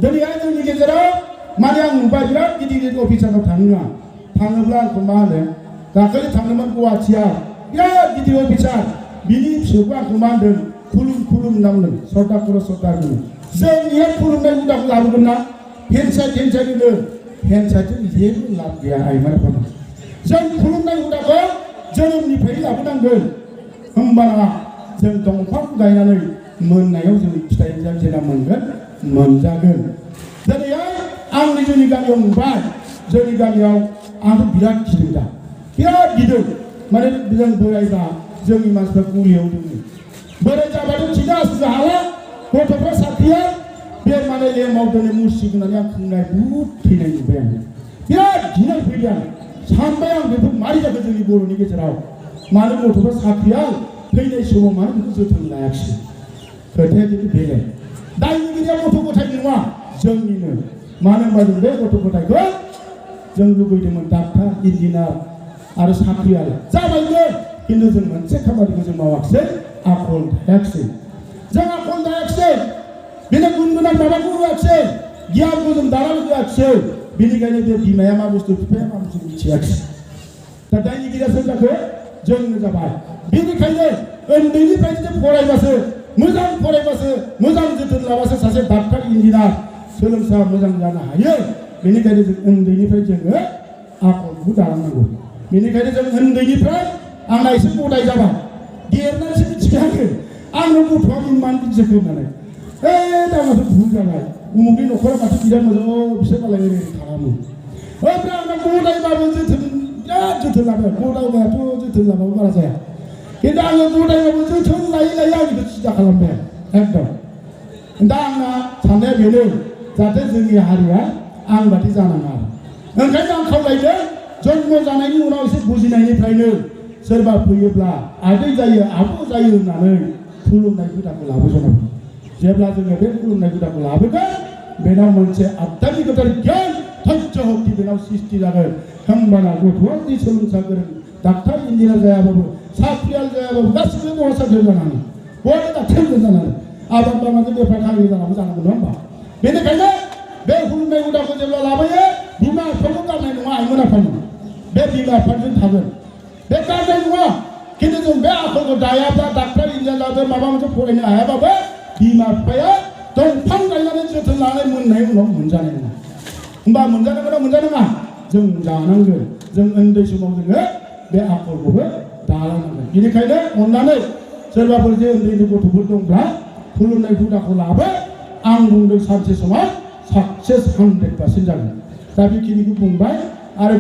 दिनैहाय जोंनि गेजेराव माने आं नुबाय बिराद गिदिर गिदिर अफिसाराव थाङोब्ला आंखौ मा होनो दाखालि थांदोंमोन गुवाहाटियाव बिराद गिदिर अफिसार बिनि फिसौखौ आंखौ मा होनदों खुलुम होनना बुंदों सरदार खर' सरदार होनो जोंनिया खुलुमनाय हुदाखौ लाबोगोन ना हेन्डसाइड होनो हेन्डसाइडजों जेबो लाब गैया आइमाफोरा जों खुलुमनाय हुदाखौ जोनोमनिफ्रायनो लाबोनांगोन होमबाना जों दंफां गायनानै मोननायाव जों फिथाइ जेला मोनजागोन दिनैहाय आंनि जोंनि गामियाव नुबाय जोंनि गामियाव आंथ' बिराद गिदिर दा बिराद गिदिर माने जों बोरायबा जोंनि मानसिफ्रा गुलियाव दङ बोराय जाबाथ' खिदा आसिनो हाला गथ'फ्रा साख्रिया बे माने लेमाव दोनै मुसिग होननानै आं खोंनाय बुहुद थैनाय नुबाय आं बिराद गिनाय फैदों आं सानबाय आं बेफोर मारै जाखो जोंनि बर'नि गेजेराव मानो गथ'फ्रा साख्रिया फैनाय समाव मानो बेखौ जोथोन लायाखिसै खोथाया खिन्थु बेलेग दायनिगिरिया गथ' गथाय नङा जोंनिनो मानो होनबा जों बे गथ' गथायखौ जों लुबैदोंमोन डाक्टार इन्जिनियार आरो साख्रियारि जाबायबो खिन्थु जों मोनसे खामानिखौ जों मावाखिसै आखल थायाखिसै जों आखल दायाखिसै बेनो गुन गोनां माबाखौ होआखिसै गियानखौ जों दानानै होआखिसै बेनिखायनो बे बिमाया मा बुस्थु बिफाया मा बुस्थु मिथियाखिसै दा दायनिगिरिया सोर जाखो जोंनो जाबाय बेनिखायनो उन्दैनिफ्रायनो जों फरायबासो मोजां जोथोन लाबासो सासे डाक्टार इन्जिनियार सोलोंसा मोजां जानो हायो बेनिखायनो जों उन्दैनिफ्राय जोङो आखलखौ दालांनांगौ बेनिखायनो जों उन्दैनिफ्राय आंना एसे गदाय जाबाय देरनानैसो मिथिखायाखै आंनो गथ'आ मान बिदिखो होननानै दामाथ' भुल जाबाय उमुकनि न'खरा माथो बिराद मोजां बिसोर मालाय ओरैनो खालामो ओमफ्राय आंना गदायबाबो बिराद जोथोन लाबाय गदायबाथ' जोथोन लाबाबो बारा जाया खिन्थु आङो गदायबाबो जोथोन लायै आंनिखौ सिदा खालामबाय एकदम दा आंना साननाया बेनो जाहाथे जोंनि हारिया आं बादि जानाङा ओंखायनो आं खावलायदों जन्म जानायनि उनाव एसे बुजिनायनिफ्रायनो सोरबा फैयोब्ला आदै जायो आब' जायो होननानै खुलुमनाय हुदाखौ लाबोजोबनांगौ जेब्ला जोङो बे खुलुमनाय हुदाखौ लाबोगोन बेनाव मोनसे आध्यात्मिकतार गियान धैर्य शक्ति बेनाव सृष्टि जागोन होमबाना गथ'आ जि सोलोंसा गोरों डाक्टार इन्जिनियार जायाबाबो साख्रियाल जायाबाबो गासिबो बर' साख्रियाव जानानै बयबो डाक्टार जानानै आबाद मावनानै बेफार फालांगि जानानै जानांगौ नङा होमबा बेनिखायनो बे खुलुमनाय हुदाखौ जेब्ला लाबोयो बिमा बिफाखौ गारनाय नङा आइमोन आफामोन बे बिमा बिफाजों थागोन बे गारनाय नङा खिन्थु जों बे आखलखौ दायाब्ला डाक्टार इन्जिनियार जादों माबा मोनसे फरायनो हायाबाबो बिमा बिफाया दंफां गायनानै जोथोन लानानै मोननाय उनाव मोनजानाय नङा होमबा मोनजानांगोन ना मोनजानाङा जों जानांगोन जों उन्दै समाव जोङो बे आखलखौबो दालांनांगोन बेनिखायनो अननानै सोरबाफोर जे उन्दै गथ'फोर दंब्ला खुलुमनाय हुदाखौ लाबो आं बुंदों सानसे समाव साक्सेस 100% जागोन दा बेखिनिखौ बुंबाय आरो